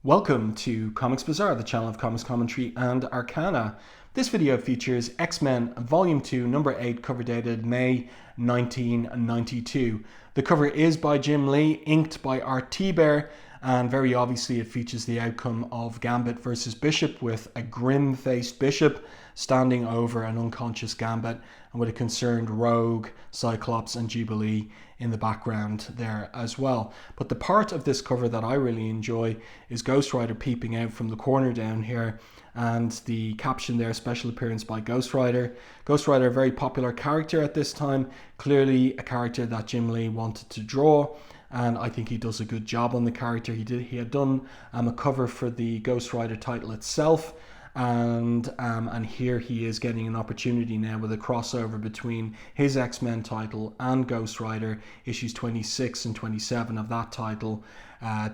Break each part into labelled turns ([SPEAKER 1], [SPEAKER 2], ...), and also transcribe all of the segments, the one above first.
[SPEAKER 1] Welcome to Comics Bazaar, the channel of comics commentary and arcana. This video features X-Men Volume 2, Number 8, cover dated May 1992. The cover is by Jim Lee, inked by Thibert, and very obviously it features the outcome of Gambit versus Bishop, with a grim-faced Bishop standing over an unconscious Gambit, and with a concerned Rogue, Cyclops and Jubilee in the background there as well. But the part of this cover that I really enjoy is Ghost Rider peeping out from the corner down here, and the caption there, special appearance by Ghost Rider. Ghost Rider, a very popular character at this time, clearly a character that Jim Lee wanted to draw, and I think he does a good job on the character. He had done a cover for the Ghost Rider title itself, and here he is getting an opportunity now with a crossover between his X-Men title and Ghost Rider, issues 26 and 27 of that title,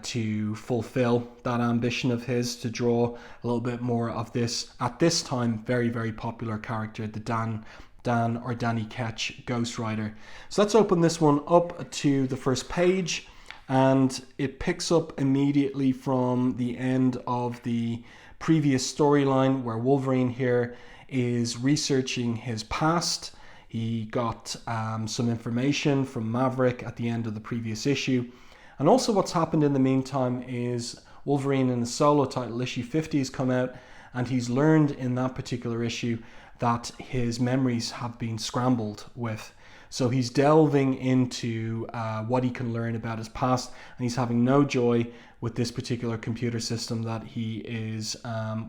[SPEAKER 1] to fulfill that ambition of his to draw a little bit more of this, at this time, very, very popular character, the Danny Ketch Ghost Rider. So let's open this one up to the first page, and it picks up immediately from the end of the previous storyline, where Wolverine here is researching his past. He got some information from Maverick at the end of the previous issue. And also what's happened in the meantime is Wolverine in the solo title, issue 50, has come out, and he's learned in that particular issue that his memories have been scrambled with. So he's delving into what he can learn about his past, and he's having no joy with this particular computer system that he is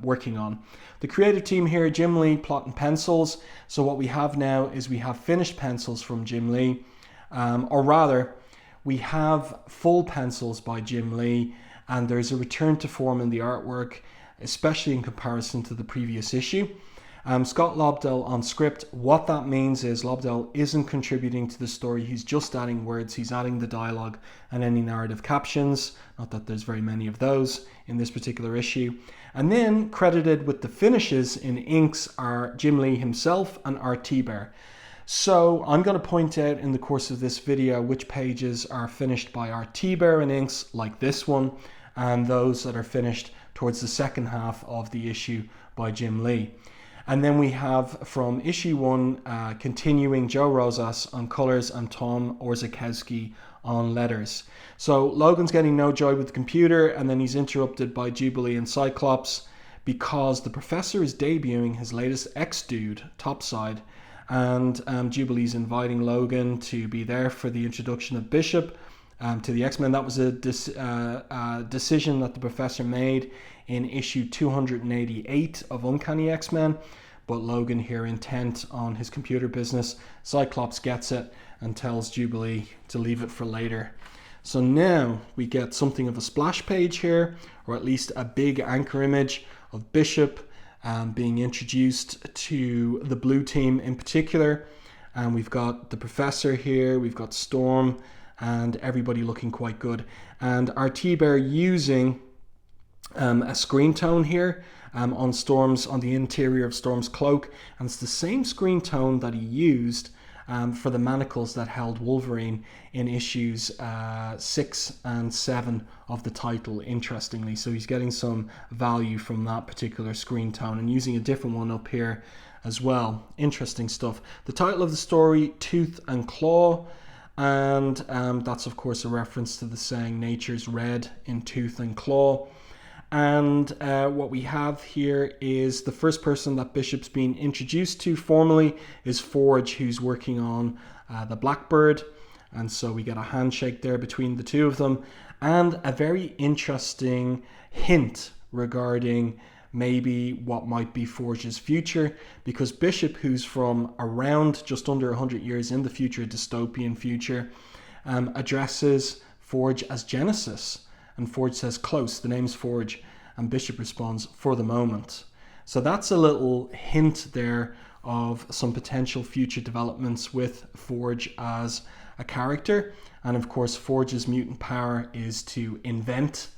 [SPEAKER 1] working on. The creative team here, Jim Lee, plot and pencils. So what we have now is we have finished pencils from Jim Lee, or rather, we have full pencils by Jim Lee, and there's a return to form in the artwork, especially in comparison to the previous issue. Scott Lobdell on script. What that means is Lobdell isn't contributing to the story. He's just adding words. He's adding the dialogue and any narrative captions. Not that there's very many of those in this particular issue. And then credited with the finishes in inks are Jim Lee himself and Thibert. So I'm going to point out in the course of this video which pages are finished by Thibert in inks, like this one, and those that are finished towards the second half of the issue by Jim Lee. And then we have from issue 1 continuing Joe Rosas on colors and Tom Orzechowski on letters. So Logan's getting no joy with the computer, and then he's interrupted by Jubilee and Cyclops because the Professor is debuting his latest X-Dude, Topside, and Jubilee's inviting Logan to be there for the introduction of Bishop to the X-Men. That was a decision that the Professor made in issue 288 of Uncanny X-Men, but Logan here, intent on his computer business. Cyclops gets it and tells Jubilee to leave it for later. So now we get something of a splash page here, or at least a big anchor image of Bishop being introduced to the blue team in particular. And we've got the Professor here, we've got Storm, and everybody looking quite good. And Thibert using a screen tone here on the interior of Storm's cloak, and it's the same screen tone that he used for the manacles that held Wolverine in issues 6 and 7 of the title, interestingly. So he's getting some value from that particular screen tone and using a different one up here as well. Interesting stuff. The title of the story, Tooth and Claw, and that's of course a reference to the saying nature's red in tooth and claw. And what we have here is the first person that Bishop's been introduced to formally is Forge, who's working on the Blackbird. And so we get a handshake there between the two of them, and a very interesting hint regarding maybe what might be Forge's future, because Bishop, who's from around just under 100 years in the future, dystopian future, addresses Forge as Genesis. And Forge says, close, the name's Forge. And Bishop responds, for the moment. So that's a little hint there of some potential future developments with Forge as a character. And of course, Forge's mutant power is to invent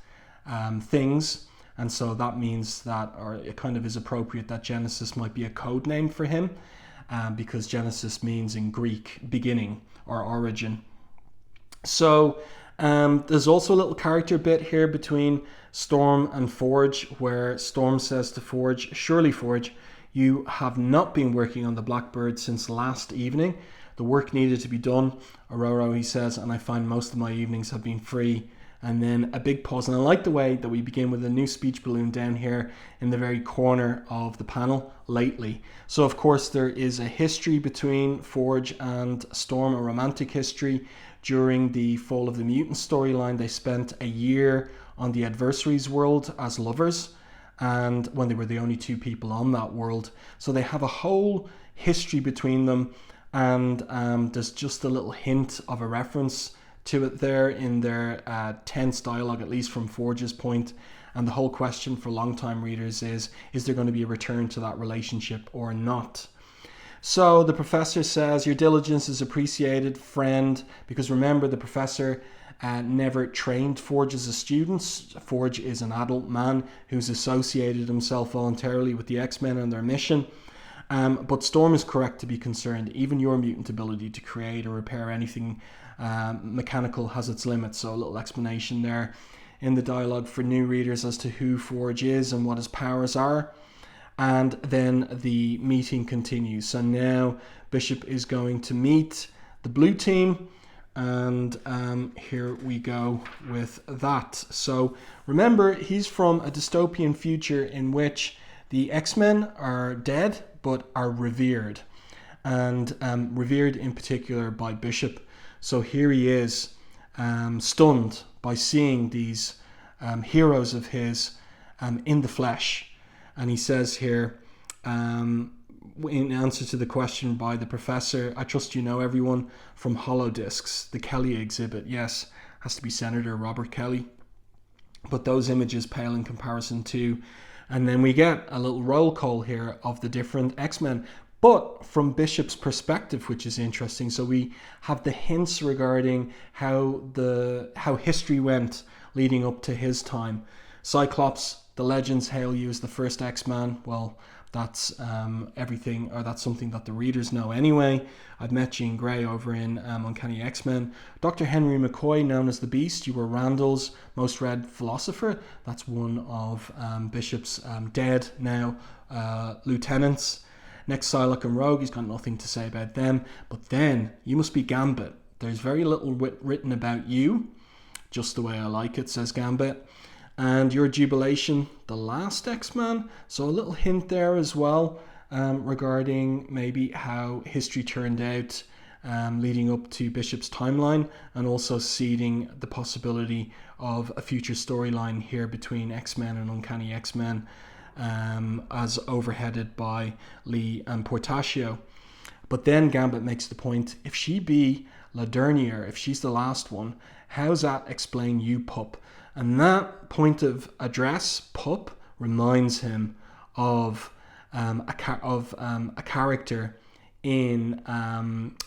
[SPEAKER 1] things. And so that means that, or it kind of is appropriate that Genesis might be a code name for him, because Genesis means in Greek beginning or origin. So There's also a little character bit here between Storm and Forge, where Storm says to Forge, "Surely, Forge, you have not been working on the Blackbird since last evening. The work needed to be done. Aurora," he says, "and I find most of my evenings have been free." And then a big pause. And I like the way that we begin with a new speech balloon down here in the very corner of the panel, lately. So, of course, there is a history between Forge and Storm, a romantic history. During the Fall of the Mutant storyline, they spent a year on the Adversaries world as lovers, and when they were the only two people on that world. So they have a whole history between them, and there's just a little hint of a reference to it there in their tense dialogue, at least from Forge's point. And the whole question for long-time readers is there going to be a return to that relationship or not? So the professor says, "Your diligence is appreciated, friend," because remember, the professor never trained Forge as a student. Forge is an adult man who's associated himself voluntarily with the X-Men and their mission. But Storm is correct to be concerned. Even your mutant ability to create or repair anything mechanical has its limits. So a little explanation there in the dialogue for new readers as to who Forge is and what his powers are. And then the meeting continues. So now Bishop is going to meet the blue team. And here we go with that. So remember, he's from a dystopian future in which the X-Men are dead but are revered. And revered in particular by Bishop. So here he is, stunned by seeing these heroes of his in the flesh. And he says here, in answer to the question by the professor, "I trust you know everyone from Holodiscs, the Kelly exhibit." Yes, has to be Senator Robert Kelly. But those images pale in comparison to. And then we get a little roll call here of the different X-Men, but from Bishop's perspective, which is interesting. So we have the hints regarding how history went leading up to his time. Cyclops, the legends hail you as the first X-Man. Well, that's everything, or that's something that the readers know anyway. I've met Jean Grey over in Uncanny X-Men. Dr. Henry McCoy, known as the Beast, you were Randall's most read philosopher. That's one of Bishop's dead now lieutenants. Next, Psylocke and Rogue, he's got nothing to say about them. But then, you must be Gambit. There's very little written about you. Just the way I like it, says Gambit. And your Jubilation, the last X-Man. So a little hint there as well regarding maybe how history turned out leading up to Bishop's timeline, and also seeding the possibility of a future storyline here between X-Men and Uncanny X-Men, as overheaded by Lee and Portacio. But then Gambit makes the point, if she be La Dernière, if she's the last one, how's that explain you, Pup? And that point of address, Pup, reminds him of a character in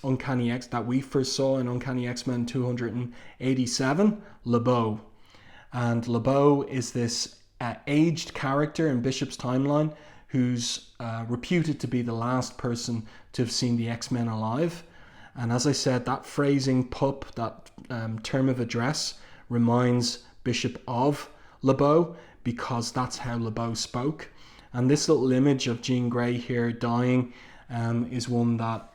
[SPEAKER 1] Uncanny X that we first saw in Uncanny X-Men 287, LeBeau. And LeBeau is this aged character in Bishop's timeline who's reputed to be the last person to have seen the X-Men alive. And as I said, that phrasing, Pup, that term of address, reminds Bishop of LeBeau, because that's how LeBeau spoke. And this little image of Jean Grey here dying is one that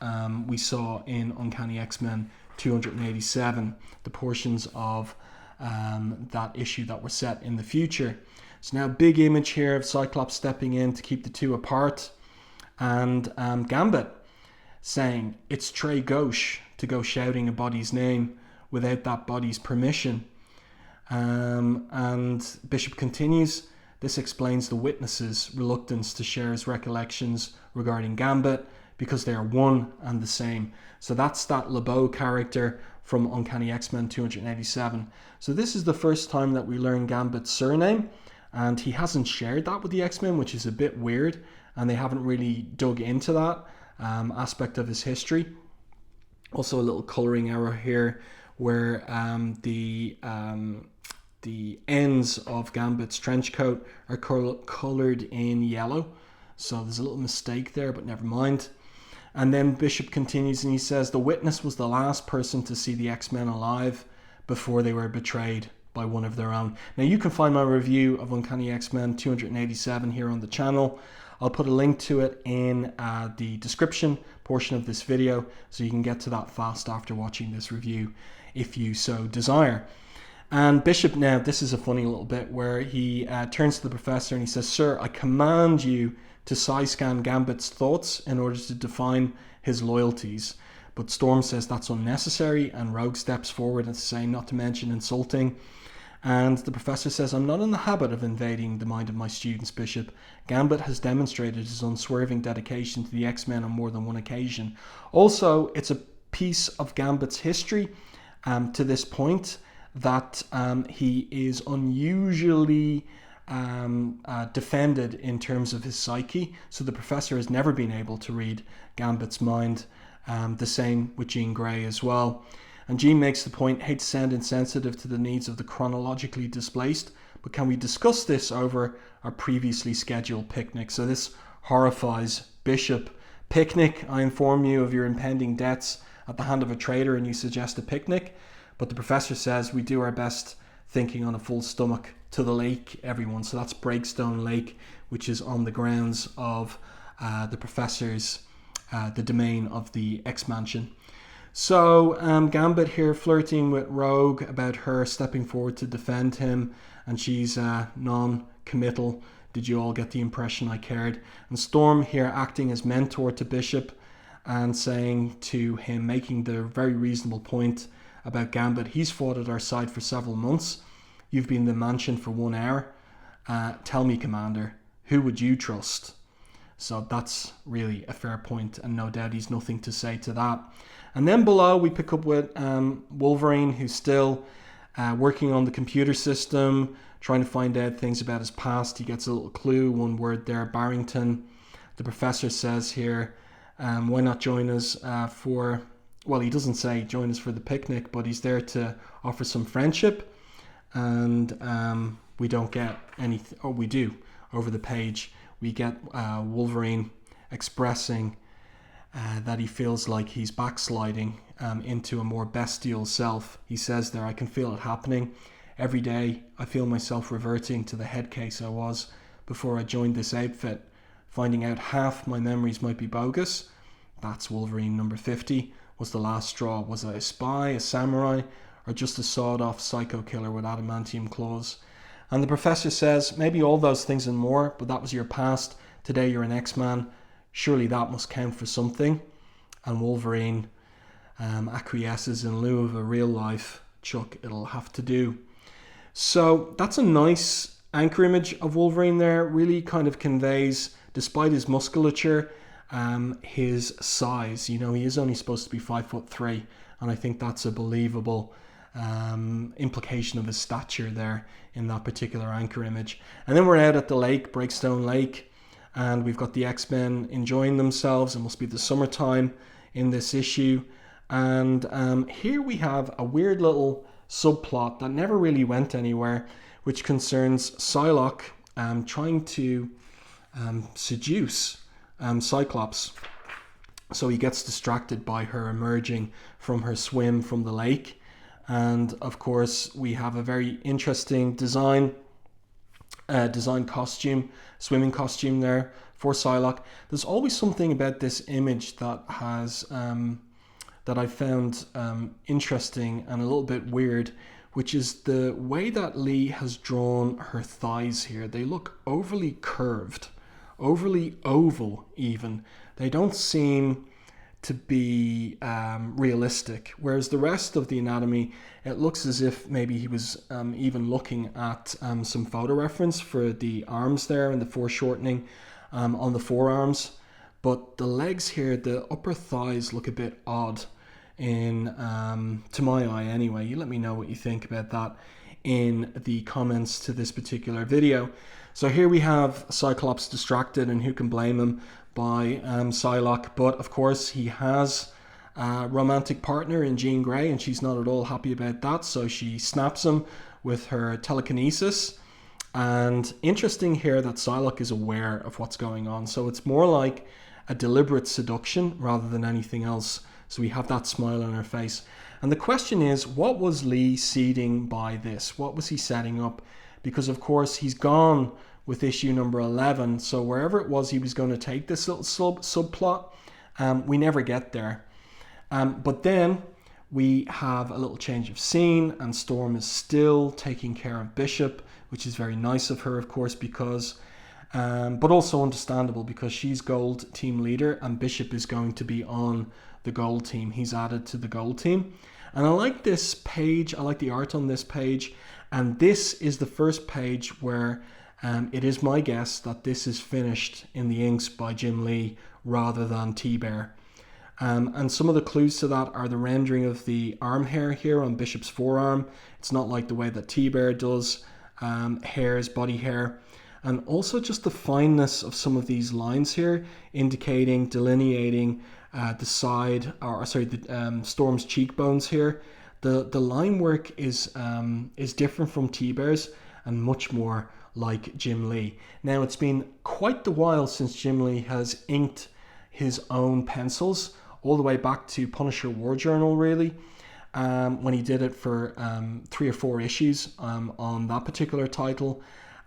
[SPEAKER 1] we saw in Uncanny X-Men 287, the portions of that issue that were set in the future. So now big image here of Cyclops stepping in to keep the two apart, and Gambit saying it's très gauche to go shouting a body's name without that body's permission. And Bishop continues, this explains the witness's reluctance to share his recollections regarding Gambit, because they are one and the same. So that's that LeBeau character from Uncanny X-Men 287. So this is the first time that we learn Gambit's surname, and he hasn't shared that with the X-Men, which is a bit weird, and they haven't really dug into that aspect of his history. Also a little colouring error here, where the ends of Gambit's trench coat are coloured in yellow. So there's a little mistake there, but never mind. And then Bishop continues and he says, the witness was the last person to see the X-Men alive, before they were betrayed by one of their own. Now you can find my review of Uncanny X-Men 287 here on the channel. I'll put a link to it in the description portion of this video, so you can get to that fast after watching this review if you so desire. And Bishop, now this is a funny little bit where he turns to the professor and he says, "Sir, I command you to scan Gambit's thoughts in order to define his loyalties." But Storm says that's unnecessary, and Rogue steps forward and saying not to mention insulting. And the professor says, "I'm not in the habit of invading the mind of my students, Bishop. Gambit has demonstrated his unswerving dedication to the X-Men on more than one occasion. Also, it's a piece of Gambit's history to this point that he is unusually defended in terms of his psyche. So the professor has never been able to read Gambit's mind. The same with Jean Grey as well." And Jean makes the point, "Hate to sound insensitive to the needs of the chronologically displaced, but can we discuss this over our previously scheduled picnic?" So this horrifies Bishop. "Picnic? I inform you of your impending deaths at the hand of a traitor and you suggest a picnic?" But the professor says, "We do our best thinking on a full stomach. To the lake, everyone." So that's Breakstone Lake, which is on the grounds of the professor's, the domain of the X-Mansion. So Gambit here flirting with Rogue about her stepping forward to defend him, and she's non-committal. Did you all get the impression I cared? And Storm here acting as mentor to Bishop and saying to him, making the very reasonable point about Gambit, "He's fought at our side for several months. You've been in the mansion for 1 hour. Tell me, Commander, who would you trust?" So that's really a fair point, and no doubt he's nothing to say to that. And then below we pick up with Wolverine, who's still working on the computer system, trying to find out things about his past. He gets a little clue, one word there, Barrington. The professor says here, why not join us for, well, he doesn't say join us for the picnic, but he's there to offer some friendship. And we don't get anything, or we do, over the page. We get Wolverine expressing that he feels like he's backsliding into a more bestial self. He says there, "I can feel it happening. Every day I feel myself reverting to the head case I was before I joined this outfit, finding out half my memories might be bogus." That's Wolverine number 50. Was the last straw. Was I a spy, a samurai, or just a sawed-off psycho killer with adamantium claws? And the professor says, "Maybe all those things and more, but that was your past. Today you're an X-Man. Surely that must count for something." And Wolverine acquiesces, "In lieu of a real life, Chuck, it'll have to do." So that's a nice anchor image of Wolverine there. Really kind of conveys, despite his musculature, his size. You know, he is only supposed to be 5'3", and I think that's a believable implication of his stature there in that particular anchor image. And then we're out at the lake, Breakstone Lake, and we've got the X-Men enjoying themselves. It must be the summertime in this issue. And here we have a weird little subplot that never really went anywhere, which concerns Psylocke trying to seduce Cyclops. So he gets distracted by her emerging from her swim from the lake. And of course, we have a very interesting design costume, swimming costume there for Psylocke. There's always something about this image that has that I found interesting and a little bit weird, which is the way that Lee has drawn her thighs here. They look overly curved, overly oval even. They don't seem to be realistic, whereas the rest of the anatomy, it looks as if maybe he was even looking at some photo reference for the arms there and the foreshortening on the forearms. But the legs here, the upper thighs look a bit odd in to my eye anyway. You let me know what you think about that in the comments to this particular video. So here we have Cyclops distracted, and who can blame him, by Psylocke. But of course he has a romantic partner in Jean Grey, and she's not at all happy about that, so she snaps him with her telekinesis. And interesting here that Psylocke is aware of what's going on, so it's more like a deliberate seduction rather than anything else. So we have that smile on her face. And the question is, what was Lee seeding by this? What was he setting up? Because of course he's gone with issue number 11, so wherever it was he was going to take this little subplot, we never get there. But then we have a little change of scene, and Storm is still taking care of Bishop, which is very nice of her, of course, because but also understandable, because she's gold team leader and Bishop is going to be on the gold team. He's added to the gold team. And I like this page. I like the art on this page. And this is the first page where it is my guess that this is finished in the inks by Jim Lee rather than Thibert. And some of the clues to that are the rendering of the arm hair here on Bishop's forearm. It's not like the way that Thibert does hairs, body hair. And also just the fineness of some of these lines here, indicating, delineating the side, Storm's cheekbones here. The line work is different from Thibert's and much more like Jim Lee. Now, it's been quite the while since Jim Lee has inked his own pencils, all the way back to Punisher War Journal, really, when he did it for 3 or 4 issues on that particular title.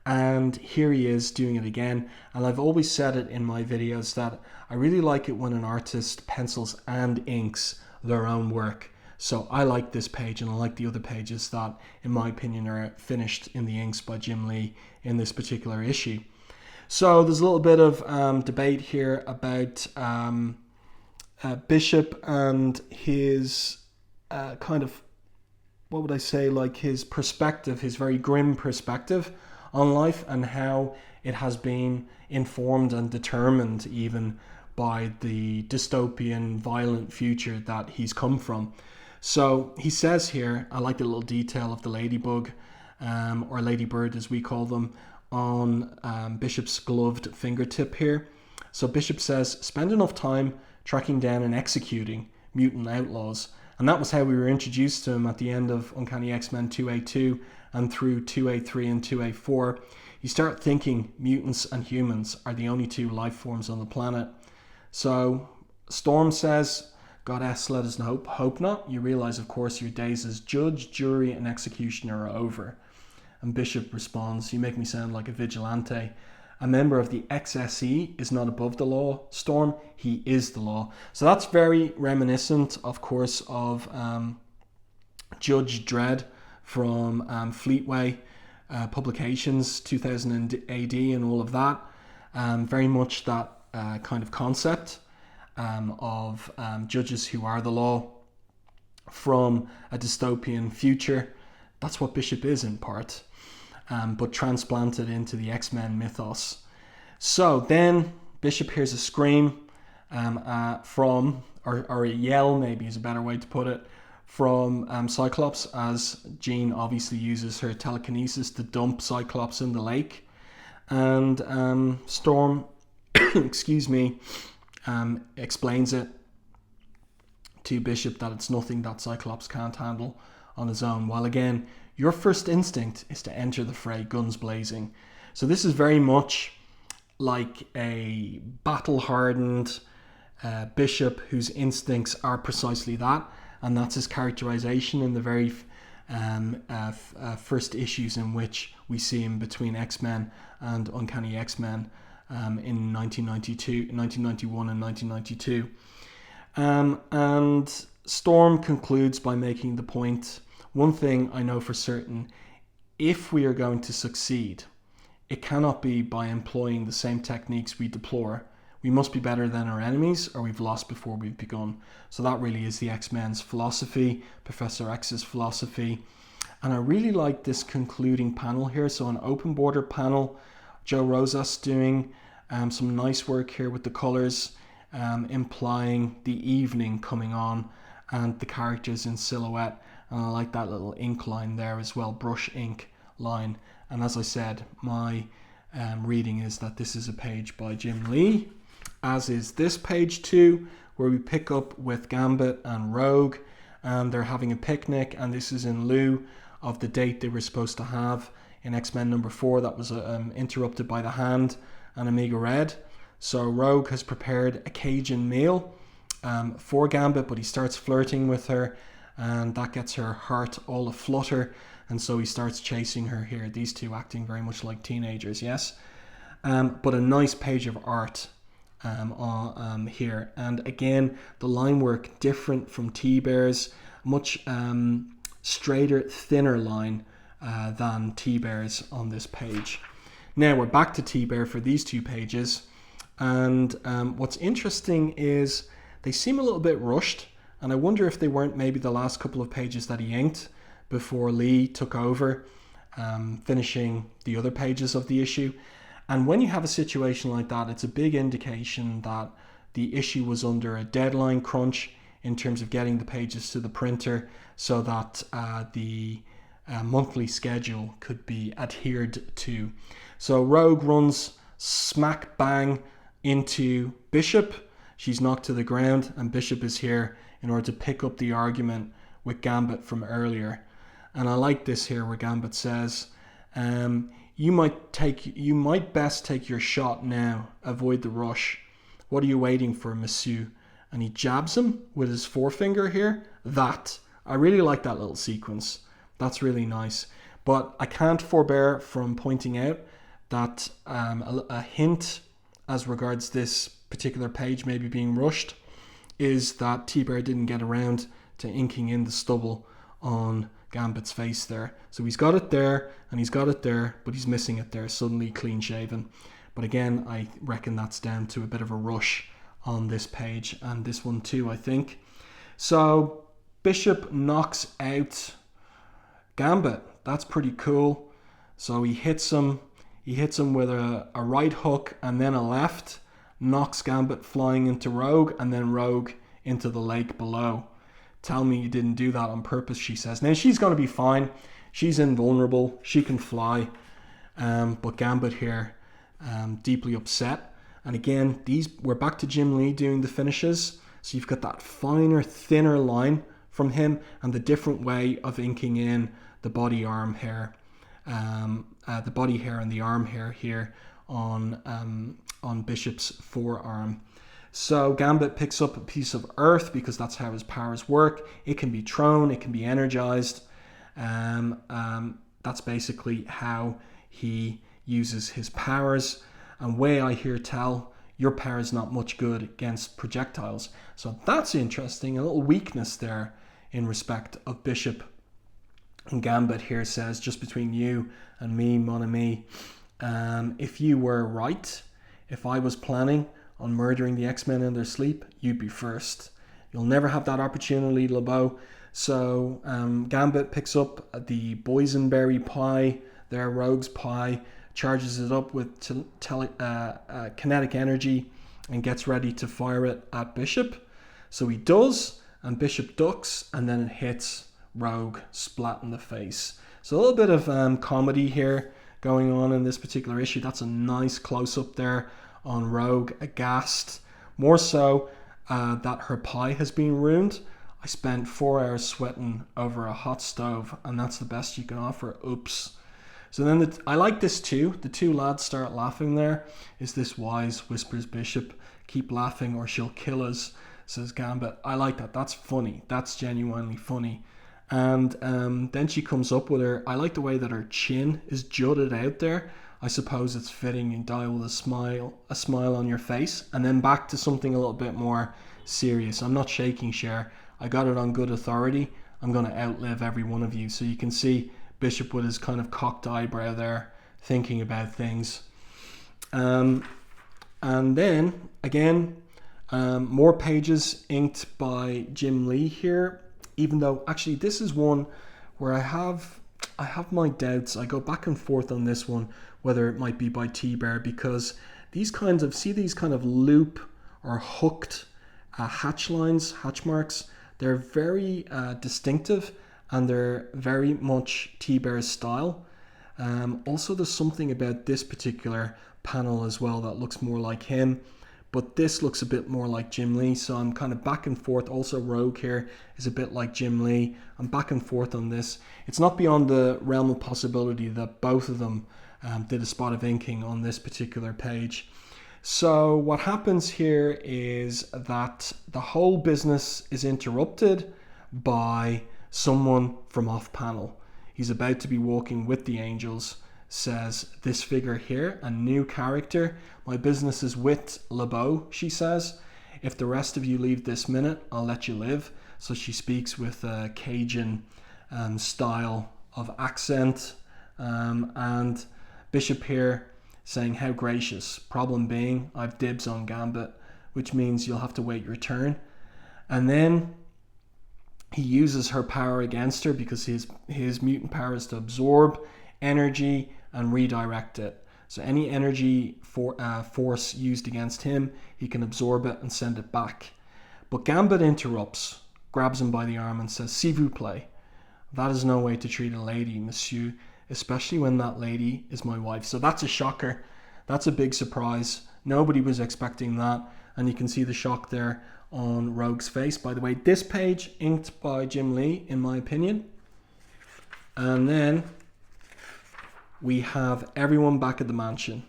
[SPEAKER 1] And here he is doing it again. And I've always said it in my videos that I really like it when an artist pencils and inks their own work. So I like this page, and I like the other pages that, in my opinion, are finished in the inks by Jim Lee in this particular issue. So there's a little bit of debate here about Bishop and his kind of, what would I say, like his perspective, his very grim perspective on life, and how it has been informed and determined even by the dystopian, violent future that he's come from. So he says here, I like the little detail of the ladybug, or ladybird as we call them, on Bishop's gloved fingertip here. So Bishop says, spend enough time tracking down and executing mutant outlaws. And that was how we were introduced to him at the end of Uncanny X-Men 2A2 and through 2A3 and 2A4. You start thinking mutants and humans are the only 2 life forms on the planet. So Storm says, Goddess, let us hope not. You realize, of course, your days as judge, jury, and executioner are over. And Bishop responds, you make me sound like a vigilante. A member of the XSE is not above the law, Storm. He is the law. So that's very reminiscent, of course, of Judge Dredd from Fleetway Publications, 2000 AD and all of that. Very much that kind of concept of judges who are the law from a dystopian future. That's what Bishop is in part, but transplanted into the X-Men mythos. So then Bishop hears a scream from, or a yell maybe is a better way to put it, from Cyclops, as Jean obviously uses her telekinesis to dump Cyclops in the lake. And Storm, excuse me, explains it to Bishop that it's nothing that Cyclops can't handle on his own. While again, your first instinct is to enter the fray guns blazing. So this is very much like a battle-hardened Bishop whose instincts are precisely that. And that's his characterization in the very first issues in which we see him between X-Men and Uncanny X-Men in 1991 and 1992. And Storm concludes by making the point, one thing I know for certain, if we are going to succeed, it cannot be by employing the same techniques we deplore. We must be better than our enemies, or we've lost before we've begun. So that really is the X-Men's philosophy, Professor X's philosophy. And I really like this concluding panel here. So an open border panel, Joe Rosas doing some nice work here with the colors, implying the evening coming on and the characters in silhouette. And I like that little ink line there as well, brush ink line. And as I said, my reading is that this is a page by Jim Lee, as is this page too, where we pick up with Gambit and Rogue, and they're having a picnic, and this is in lieu of the date they were supposed to have in X-Men number 4 that was interrupted by the Hand and Omega Red. So Rogue has prepared a Cajun meal for Gambit, but he starts flirting with her, and that gets her heart all aflutter, and so he starts chasing her here. These two acting very much like teenagers, yes? But a nice page of art here. And again, the line work different from Thibert's, much straighter, thinner line than Thibert's on this page. Now we're back to Thibert for these two pages, and what's interesting is they seem a little bit rushed, and I wonder if they weren't maybe the last couple of pages that he inked before Lee took over, finishing the other pages of the issue. And when you have a situation like that, it's a big indication that the issue was under a deadline crunch in terms of getting the pages to the printer so that the monthly schedule could be adhered to. So Rogue runs smack bang into Bishop. She's knocked to the ground, and Bishop is here in order to pick up the argument with Gambit from earlier. And I like this here where Gambit says, you might best take your shot now. Avoid the rush. What are you waiting for, monsieur? And he jabs him with his forefinger here. I really like that little sequence. That's really nice. But I can't forbear from pointing out that a hint as regards this particular page maybe being rushed is that Thibert didn't get around to inking in the stubble on Gambit's face there. So he's got it there and he's got it there, but he's missing it there, suddenly clean shaven. But again, I reckon that's down to a bit of a rush on this page, and this one too, I think. So Bishop knocks out Gambit. That's pretty cool. So he hits him with a right hook and then a left, knocks Gambit flying into Rogue, and then Rogue into the lake below. Tell me you didn't do that on purpose, she says. Now she's going to be fine. She's invulnerable. She can fly. But Gambit here, deeply upset. And again, we're back to Jim Lee doing the finishes. So you've got that finer, thinner line from him, and the different way of inking in the body arm hair, the body hair and the arm hair here on Bishop's forearm. So Gambit picks up a piece of earth because that's how his powers work. It can be thrown, it can be energized. That's basically how he uses his powers. And way I hear tell, your power is not much good against projectiles. So that's interesting, a little weakness there in respect of Bishop. And Gambit here says, just between you and me, mon ami, if you were right, if I was planning on murdering the X-Men in their sleep, you'd be first. You'll never have that opportunity, LeBeau. So Gambit picks up the boysenberry pie, their rogue's pie, charges it up with kinetic energy and gets ready to fire it at Bishop. So he does, and Bishop ducks, and then it hits Rogue splat in the face. So a little bit of comedy here going on in this particular issue. That's a nice close-up there on Rogue, aghast. More so that her pie has been ruined. I spent 4 hours sweating over a hot stove, and that's the best you can offer. Oops. So then I like this too. The two lads start laughing there. Is this wise? Whispers Bishop. Keep laughing or she'll kill us, says Gambit. I like that. That's funny. That's genuinely funny. And then she comes up with her. I like the way that her chin is jutted out there. I suppose it's fitting you die with a smile on your face. And then back to something a little bit more serious. I'm not shaking, Cher. I got it on good authority. I'm going to outlive every one of you. So you can see Bishop with his kind of cocked eyebrow there, thinking about things. And then, again, more pages inked by Jim Lee here. Even though, actually, this is one where I have my doubts. I go back and forth on this one, whether it might be by Thibert, because these kind of loop or hooked hatch lines, hatch marks, they're very distinctive, and they're very much Thibert's style. Also, there's something about this particular panel as well that looks more like him, but this looks a bit more like Jim Lee, so I'm kind of back and forth. Also, Rogue here is a bit like Jim Lee. I'm back and forth on this. It's not beyond the realm of possibility that both of them did a spot of inking on this particular page. So what happens here is that the whole business is interrupted by someone from off panel. He's about to be walking with the angels, says this figure here, a new character. My business is with Lobdell, she says. If the rest of you leave this minute, I'll let you live. So she speaks with a Cajun style of accent. And Bishop here saying, how gracious. Problem being, I've dibs on Gambit, which means you'll have to wait your turn. And then he uses her power against her because his mutant power is to absorb energy and redirect it. So any energy force used against him, he can absorb it and send it back. But Gambit interrupts, grabs him by the arm and says, s'il vous plaît. That is no way to treat a lady, monsieur, especially when that lady is my wife. So that's a shocker. That's a big surprise. Nobody was expecting that. And you can see the shock there on Rogue's face. By the way, this page inked by Jim Lee, in my opinion. And then we have everyone back at the mansion.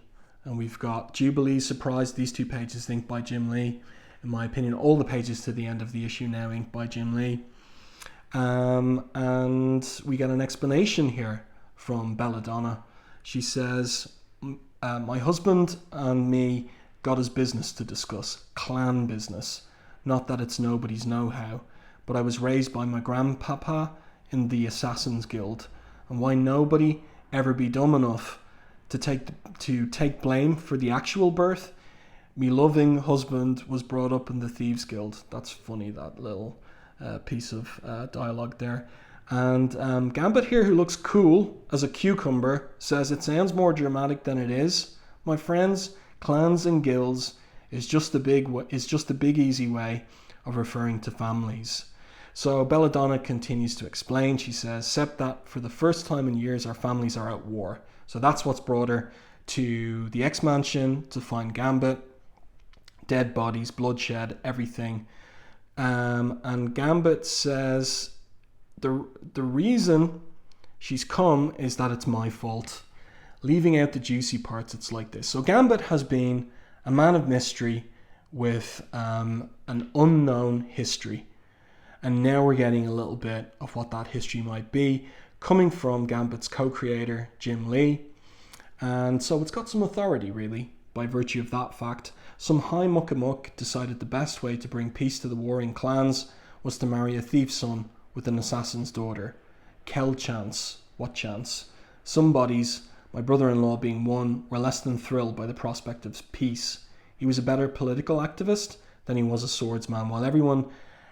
[SPEAKER 1] And we've got Jubilee's surprise. These two pages inked by Jim Lee. In my opinion, all the pages to the end of the issue now inked by Jim Lee. And we get an explanation here from Belladonna. She says, my husband and me got his business to discuss, clan business. Not that it's nobody's know-how, but I was raised by my grandpapa in the Assassin's Guild, and why nobody ever be dumb enough to take blame for the actual birth. Me loving husband was brought up in the Thieves Guild. That's funny, that little piece of dialogue there. And Gambit here, who looks cool as a cucumber, says it sounds more dramatic than it is. My friends, clans and guilds is just a big easy way of referring to families. So Belladonna continues to explain. She says, except that for the first time in years our families are at war. So that's what's brought her to the X-Mansion to find Gambit. Dead bodies, bloodshed, everything. And Gambit says the reason she's come is that it's my fault. Leaving out the juicy parts, it's like this. So Gambit has been a man of mystery with an unknown history. And now we're getting a little bit of what that history might be, coming from Gambit's co-creator, Jim Lee. And so it's got some authority, really, by virtue of that fact. Some high muck-a-muck decided the best way to bring peace to the warring clans was to marry a thief's son with an assassin's daughter. Kel chance. What chance? Some bodies, my brother-in-law being one, were less than thrilled by the prospect of peace. He was a better political activist than he was a swordsman. While everyone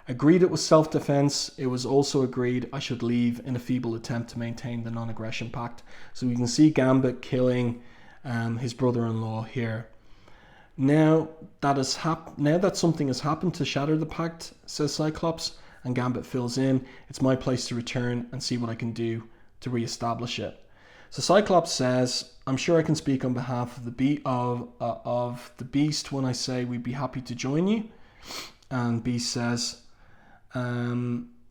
[SPEAKER 1] agreed it was self-defense, it was also agreed I should leave in a feeble attempt to maintain the non-aggression pact. So we can see Gambit killing his brother-in-law here. Now that something has happened to shatter the pact, says Cyclops, and Gambit fills in, it's my place to return and see what I can do to re-establish it. So Cyclops says, I'm sure I can speak on behalf of the Beast when I say we'd be happy to join you. And Beast says,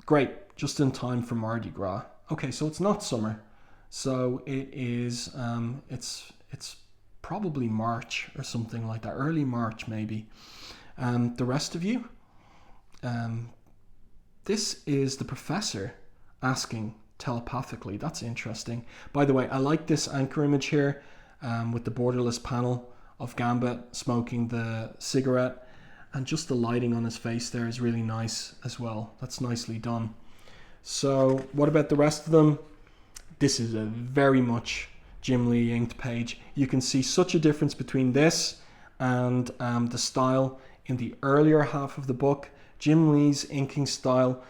[SPEAKER 1] great, just in time for Mardi Gras. Okay, so it's not summer. So it is, it's probably March or something like that, early March maybe. The rest of you, this is the professor asking telepathically. That's interesting. By the way, I like this anchor image here with the borderless panel of Gambit smoking the cigarette, and just the lighting on his face there is really nice as well. That's nicely done. So what about the rest of them? This is a very much Jim Lee inked page. You can see such a difference between this and the style in the earlier half of the book. Jim Lee's inking style,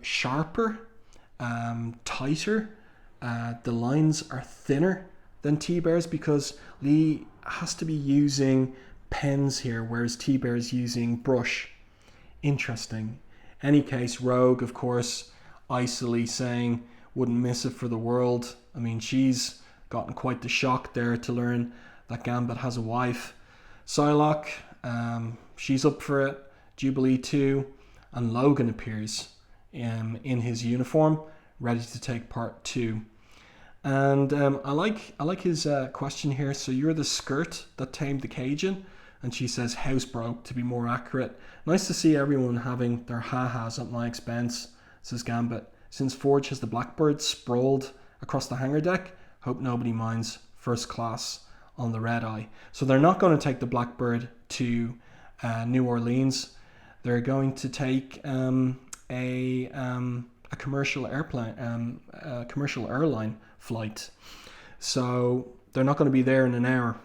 [SPEAKER 1] sharper, tighter. The lines are thinner than Thibert's because Lee has to be using pens here, whereas Thibert is using brush. Interesting. Any case, Rogue, of course, icily saying wouldn't miss it for the world. I mean, she's gotten quite the shock there to learn that Gambit has a wife. Psylocke, she's up for it. Jubilee too, and Logan appears in his uniform, ready to take part too. And I like his question here. So you're the skirt that tamed the Cajun. and she says housebroke to be more accurate. Nice to see everyone having their ha-has at my expense, says Gambit. Since Forge has the Blackbird sprawled across the hangar deck, hope nobody minds. First class on the red eye. So they're not going to take the Blackbird to New Orleans. They're going to take a commercial airplane, commercial airline flight. So they're not going to be there in an hour,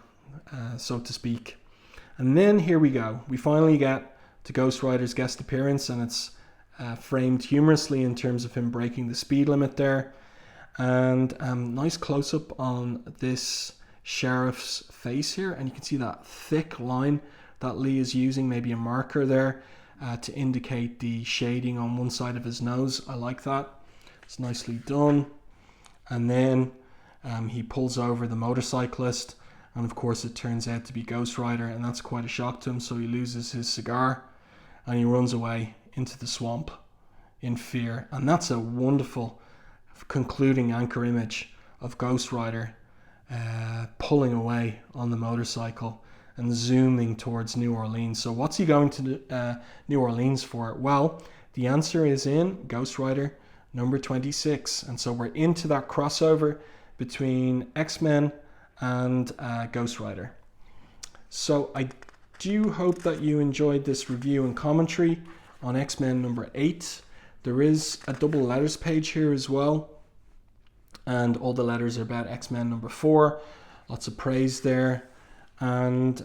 [SPEAKER 1] so to speak. And then here we go. We finally get to Ghost Rider's guest appearance, and it's framed humorously in terms of him breaking the speed limit there. And nice close-up on this sheriff's face here, and you can see that thick line that Lee is using, maybe a marker there, to indicate the shading on one side of his nose. I like that. It's nicely done. And then he pulls over the motorcyclist, and of course it turns out to be Ghost Rider, and that's quite a shock to him, so he loses his cigar and he runs away into the swamp in fear. And that's a wonderful concluding anchor image of Ghost Rider pulling away on the motorcycle and zooming towards New Orleans. So what's he going to New Orleans for? Well, the answer is in Ghost Rider number 26. And so we're into that crossover between X-Men and Ghost Rider. So I do hope that you enjoyed this review and commentary on X-Men number 8. There is a double letters page here as well, and all the letters are about X-Men number 4. Lots of praise there, and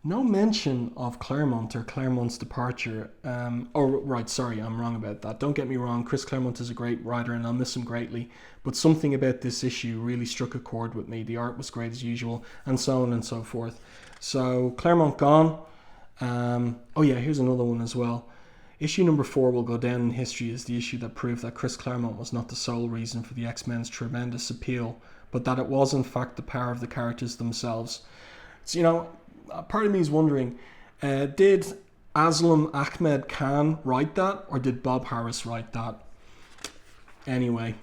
[SPEAKER 1] no mention of Claremont's departure. I'm wrong about that. Don't get me wrong, Chris Claremont is a great writer and I'll miss him greatly, but something about this issue really struck a chord with me. The art was great as usual, and so on and so forth. So Claremont gone. Here's another one as well. Issue number 4 will go down in history as the issue that proved that Chris Claremont was not the sole reason for the X-Men's tremendous appeal, but that it was in fact the power of the characters themselves. So, part of me is wondering, did Aslam Ahmed Khan write that, or did Bob Harris write that? Anyway,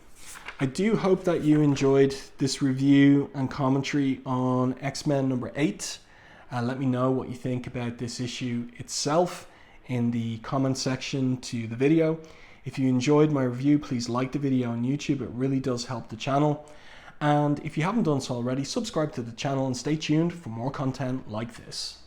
[SPEAKER 1] I do hope that you enjoyed this review and commentary on X-Men number 8. Let me know what you think about this issue itself in the comment section to the video. If you enjoyed my review, please like the video on YouTube. It really does help the channel. And if you haven't done so already, subscribe to the channel and stay tuned for more content like this.